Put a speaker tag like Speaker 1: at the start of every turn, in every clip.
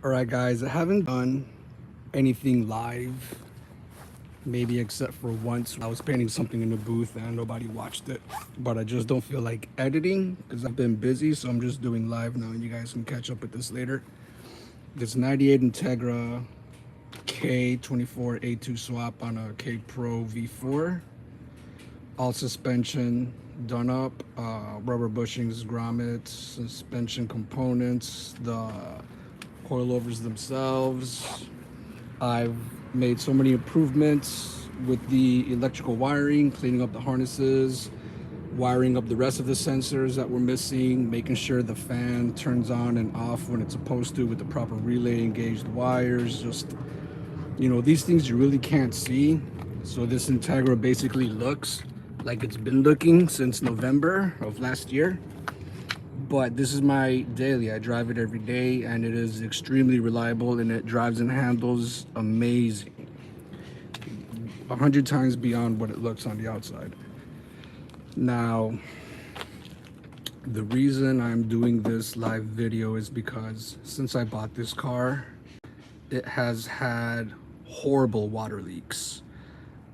Speaker 1: All right, guys, I haven't done anything live, maybe except for once. I was painting something in the booth and nobody watched it, but I just don't feel like editing because I've been busy, so I'm just doing live now and you guys can catch up with this later. This 98 Integra K24 A2 swap on a K Pro V4. All suspension done up, rubber bushings, grommets, suspension components, the coilovers themselves. I've made so many improvements with the electrical wiring, cleaning up the harnesses, wiring up the rest of the sensors that were missing, making sure the fan turns on and off when it's supposed to with the proper relay engaged wires. Just, these things you really can't see. So this Integra basically looks like it's been looking since November of last year. But this is my daily. I drive it every day and it is extremely reliable and it drives and handles amazing. 100 times beyond what it looks on the outside. Now, the reason I'm doing this live video is because since I bought this car, it has had horrible water leaks.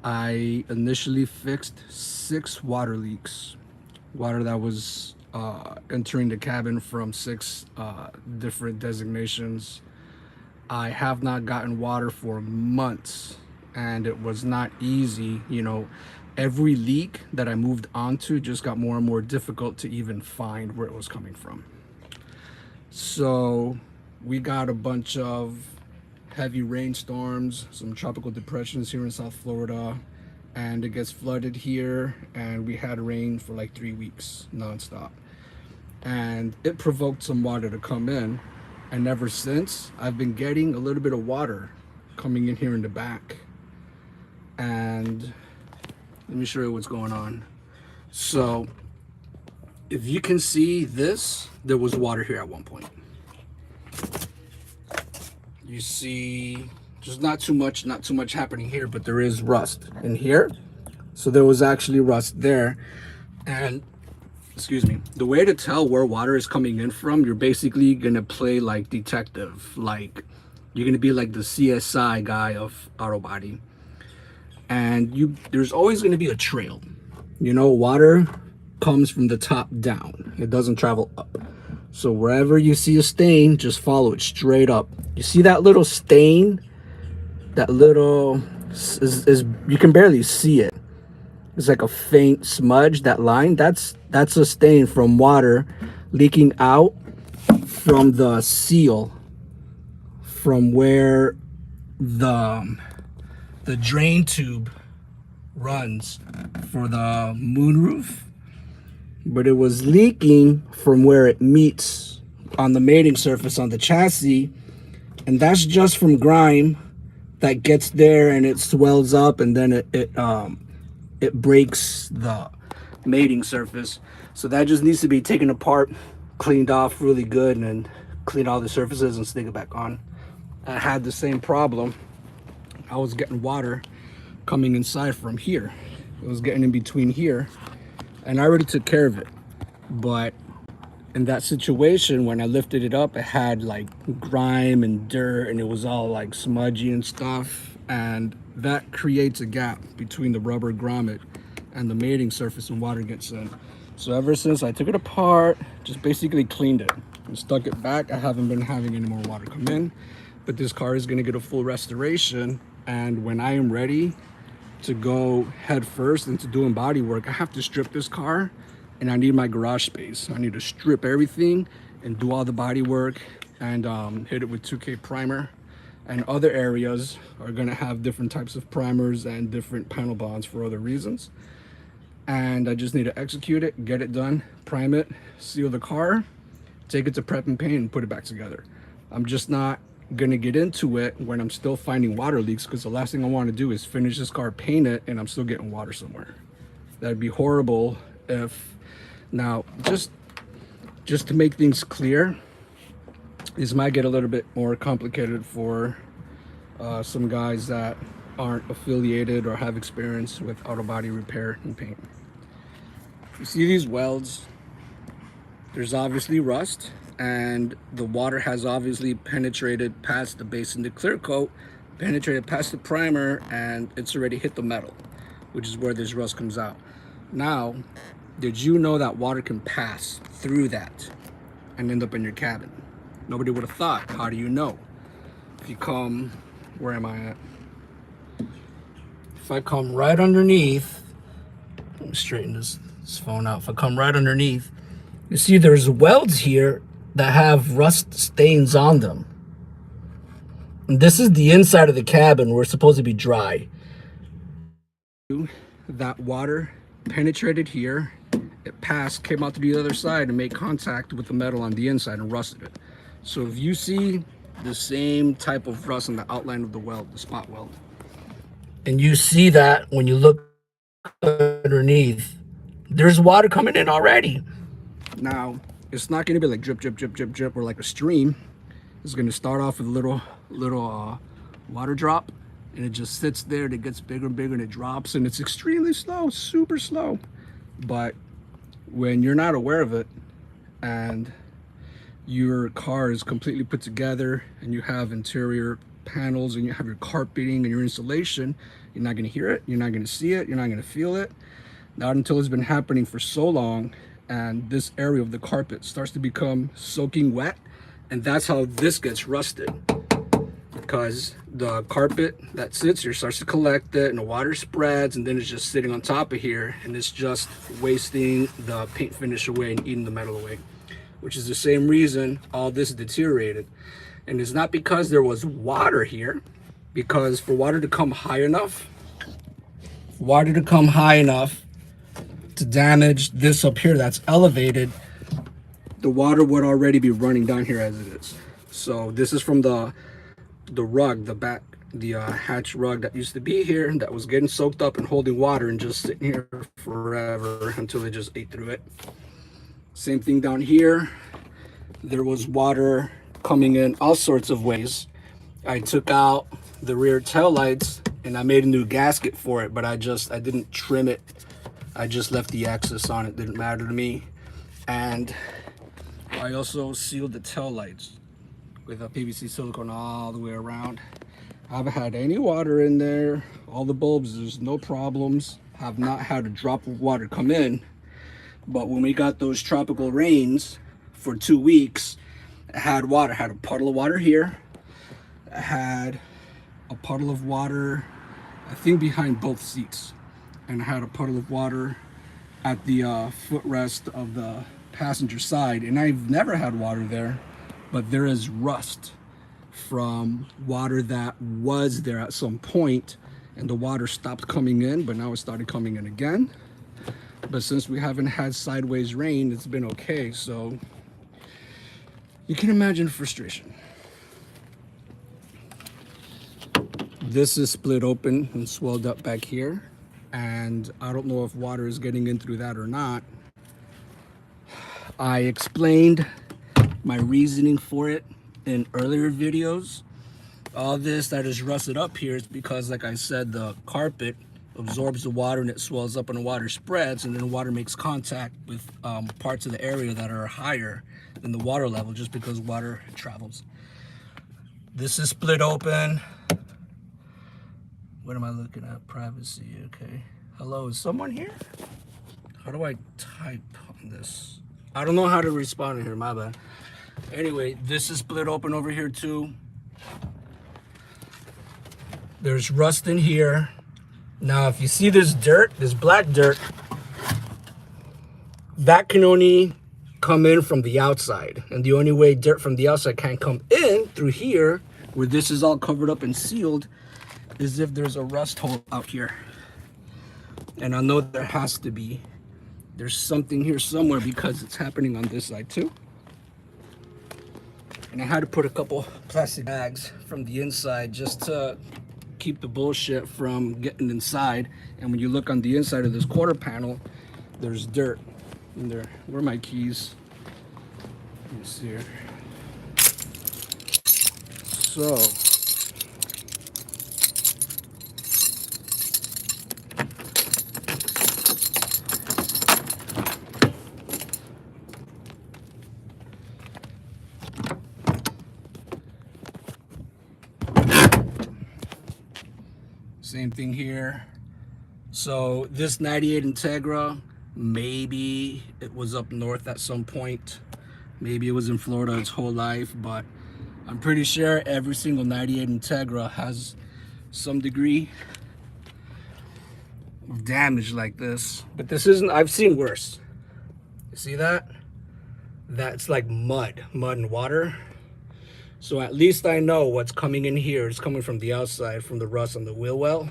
Speaker 1: I initially fixed 6 water leaks. Water that was entering the cabin from 6 different designations. I have not gotten water for months and it was not easy. Every leak that I moved onto just got more and more difficult to even find where it was coming from. So we got a bunch of heavy rainstorms, some tropical depressions here in South Florida, and it gets flooded here, and we had rain for like 3 weeks nonstop, and it provoked some water to come in, and ever since I've been getting a little bit of water coming in here in the back. And let me show you what's going on. So if you can see this, there was water here at one point. You see just not too much happening here, but there is rust in here. So there was actually rust there. And excuse me, the way to tell where water is coming in from, you're basically gonna play like detective. Like you're gonna be like the CSI guy of auto body. And there's always gonna be a trail. Water comes from the top down. It doesn't travel up. So wherever you see a stain, just follow it straight up. You see that little stain? That little is you can barely see it. It's like a faint smudge, that line. That's a stain from water leaking out from the seal, from where the drain tube runs for the moonroof. But it was leaking from where it meets on the mating surface on the chassis, and that's just from grime that gets there and it swells up, and then it breaks the mating surface. So that just needs to be taken apart, cleaned off really good, and then clean all the surfaces and stick it back on. I had the same problem. I was getting water coming inside from here. It was getting in between here, and I already took care of it. But in that situation, when I lifted it up, it had like grime and dirt, and it was all like smudgy and stuff, and that creates a gap between the rubber grommet and the mating surface, and water gets in. So ever since I took it apart, just basically cleaned it and stuck it back, I haven't been having any more water come in. But this car is going to get a full restoration, and when I am ready to go head first into doing body work, I have to strip this car, and I need my garage space. I need to strip everything and do all the body work, and hit it with 2K primer. And other areas are going to have different types of primers and different panel bonds for other reasons. And I just need to execute it, get it done, prime it, seal the car, take it to prep and paint, and put it back together. I'm just not gonna get into it when I'm still finding water leaks, because the last thing I want to do is finish this car, paint it, and I'm still getting water somewhere. That'd be horrible. If now just to make things clear, this might get a little bit more complicated for some guys that aren't affiliated or have experience with auto body repair and paint. You see these welds? There's obviously rust, and the water has obviously penetrated past the base in the clear coat, penetrated past the primer, and it's already hit the metal, which is where this rust comes out. Now, did you know that water can pass through that and end up in your cabin? Nobody would have thought. How do you know? If you come, where am I at? If I come right underneath, let me straighten this phone out. If I come right underneath, you see there's welds here that have rust stains on them. And this is the inside of the cabin where it's supposed to be dry. That water penetrated here, it passed, came out to the other side and made contact with the metal on the inside and rusted it. So if you see the same type of rust on the outline of the weld, the spot weld, and you see that when you look underneath, there's water coming in already. Now, it's not going to be like drip, drip, drip, drip, drip, or like a stream. It's going to start off with a little water drop, and it just sits there, and it gets bigger and bigger, and it drops, and it's extremely slow, super slow. But when you're not aware of it, and your car is completely put together, and you have interior panels, and you have your carpeting and your insulation, you're not going to hear it, you're not going to see it, you're not going to feel it. Not until it's been happening for so long, and this area of the carpet starts to become soaking wet, and that's how this gets rusted, because the carpet that sits here starts to collect it, and the water spreads, and then it's just sitting on top of here, and it's just wasting the paint finish away and eating the metal away, which is the same reason all this deteriorated. And it's not because there was water here, because for water to come high enough to damage this up here that's elevated, the water would already be running down here as it is. So this is from the rug, the hatch rug that used to be here, that was getting soaked up and holding water and just sitting here forever until it just ate through it. Same thing down here. There was water coming in all sorts of ways. I took out the rear tail lights and I made a new gasket for it, but I didn't trim it. I just left the axis on it, didn't matter to me. And I also sealed the tail lights with a PVC silicone all the way around. I haven't had any water in there. All the bulbs, there's no problems. Have not had a drop of water come in. But when we got those tropical rains for 2 weeks, I had water. I had a puddle of water here. I had a puddle of water, I think, behind both seats. And I had a puddle of water at the footrest of the passenger side. And I've never had water there, but there is rust from water that was there at some point, and the water stopped coming in, but now it started coming in again. But since we haven't had sideways rain, it's been okay. So you can imagine frustration. This is split open and swelled up back here, and I don't know if water is getting in through that or not. I explained my reasoning for it in earlier videos. All this that is rusted up here is because, like I said, the carpet absorbs the water and it swells up and the water spreads, and then the water makes contact with parts of the area that are higher than the water level, just because water travels. This is split open. What am I looking at? Privacy, okay. Hello, is someone here? How do I type on this? I don't know how to respond in here, my bad. Anyway, this is split open over here too. There's rust in here. Now, if you see this dirt, this black dirt, that can only come in from the outside. And the only way dirt from the outside can come in through here, where this is all covered up and sealed, is if there's a rust hole out here. And I know there has to be. There's something here somewhere, because it's happening on this side too. And I had to put a couple plastic bags from the inside just to keep the bullshit from getting inside. And when you look on the inside of this quarter panel, there's dirt in there. Where are my keys? Let me see here. So Same thing here. So this 98 Integra, maybe it was up north at some point. Maybe it was in Florida its whole life, but I'm pretty sure every single 98 Integra has some degree of damage like this. But this isn't, I've seen worse. You see that? That's like mud and water. So at least I know what's coming in here is coming from the outside, from the rust on the wheel well.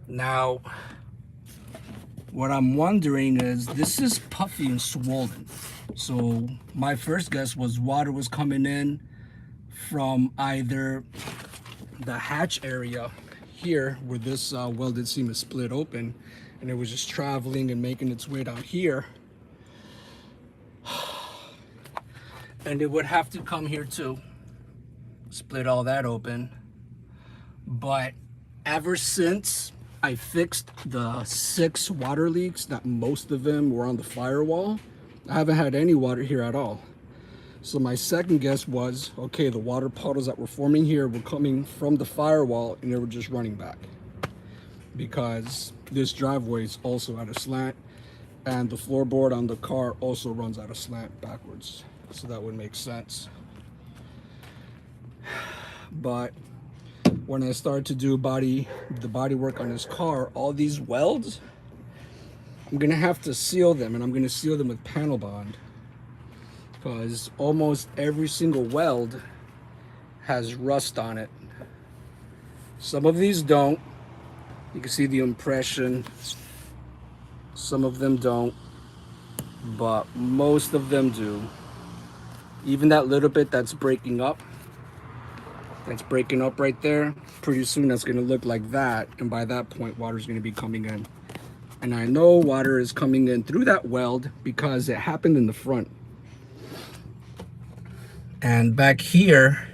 Speaker 1: Now, what I'm wondering is, this is puffy and swollen. So my first guess was water was coming in from either the hatch area here, where this welded seam is split open, and it was just traveling and making its way down here. And it would have to come here too, split all that open. But ever since I fixed the 6 water leaks, that most of them were on the firewall, I haven't had any water here at all. So my second guess was, okay, the water puddles that were forming here were coming from the firewall and they were just running back, because this driveway is also at a slant and the floorboard on the car also runs at a slant backwards. So that would make sense. But when I started to do the body work on this car, all these welds, I'm gonna have to seal them, and I'm gonna seal them with panel bond, because almost every single weld has rust on it. Some of these don't. You can see the impression. Some of them don't, but most of them do. Even that little bit that's breaking up right there, pretty soon that's going to look like that, and by that point water's going to be coming in. And I know water is coming in through that weld because it happened in the front. And back here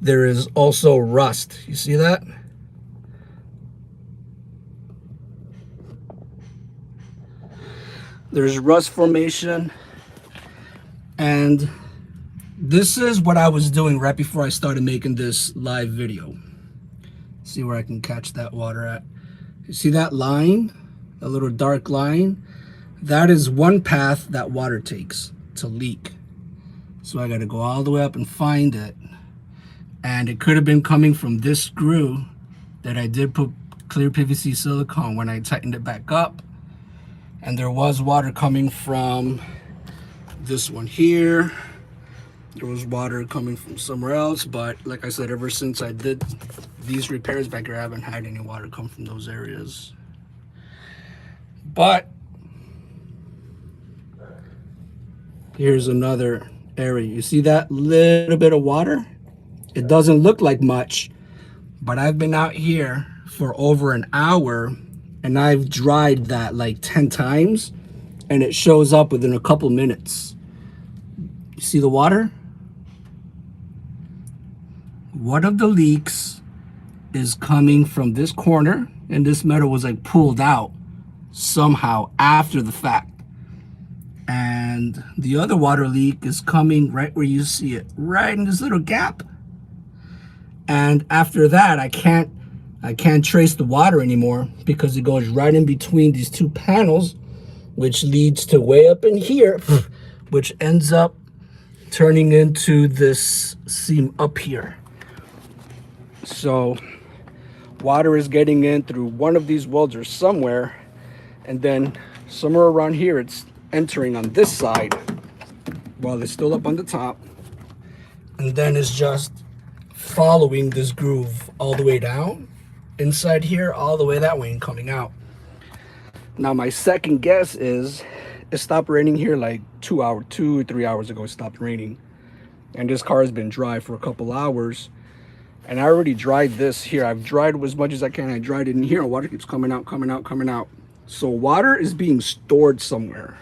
Speaker 1: there is also rust. You see that? There's rust formation. And this is what I was doing right before I started making this live video. See where I can catch that water at. You see that line? A little dark line? That is one path that water takes to leak. So I gotta go all the way up and find it. And it could have been coming from this screw that I did put clear PVC silicone when I tightened it back up. And there was water coming from this one here. There was water coming from somewhere else, but like I said, ever since I did these repairs back here, I haven't had any water come from those areas. But here's another area. You see that little bit of water? It doesn't look like much, but I've been out here for over an hour and I've dried that like 10 times and it shows up within a couple minutes. You see the water? One of the leaks is coming from this corner, and this metal was like pulled out somehow after the fact. And the other water leak is coming right where you see it, right in this little gap. And after that, I can't trace the water anymore because it goes right in between these two panels, which leads to way up in here, which ends up turning into this seam up here. So water is getting in through one of these welds or somewhere, and then somewhere around here it's entering on this side while it's still up on the top, and then it's just following this groove all the way down inside here, all the way that way and coming out. Now my second guess is it stopped raining here like 2 or 3 hours ago. It stopped raining, and this car has been dry for a couple hours, and I already dried this here. I've dried as much as I can. I dried it in here, and water keeps coming out. So water is being stored somewhere,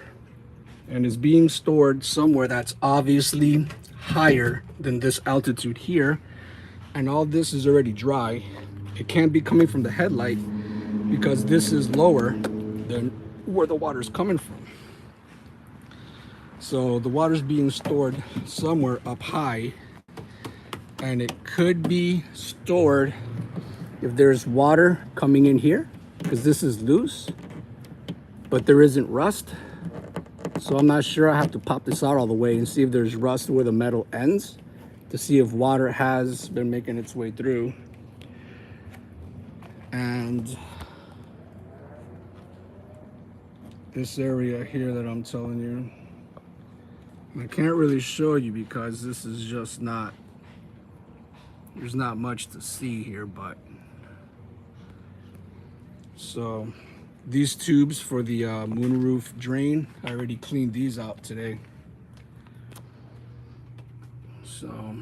Speaker 1: and is being stored somewhere that's obviously higher than this altitude here, and all this is already dry. It can't be coming from the headlight because this is lower than where the water is coming from. So the water's being stored somewhere up high, and it could be stored if there's water coming in here, because this is loose, but there isn't rust. So I'm not sure. I have to pop this out all the way and see if there's rust where the metal ends to see if water has been making its way through. And this area here that I'm telling you, I can't really show you because this is just not, there's not much to see here, but so these tubes for the moonroof drain, I already cleaned these out today. So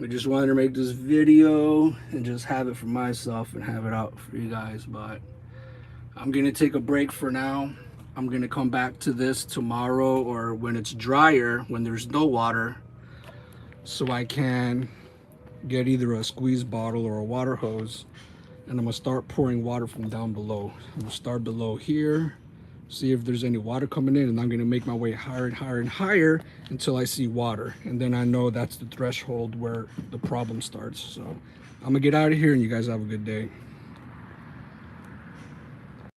Speaker 1: I just wanted to make this video and just have it for myself and have it out for you guys, but I'm gonna take a break for now. I'm gonna come back to this tomorrow or when it's drier, when there's no water, so I can get either a squeeze bottle or a water hose, and I'm gonna start pouring water from down below. I'm gonna start below here, see if there's any water coming in, and I'm gonna make my way higher and higher and higher until I see water, and then I know that's the threshold where the problem starts. So I'm gonna get out of here and you guys have a good day.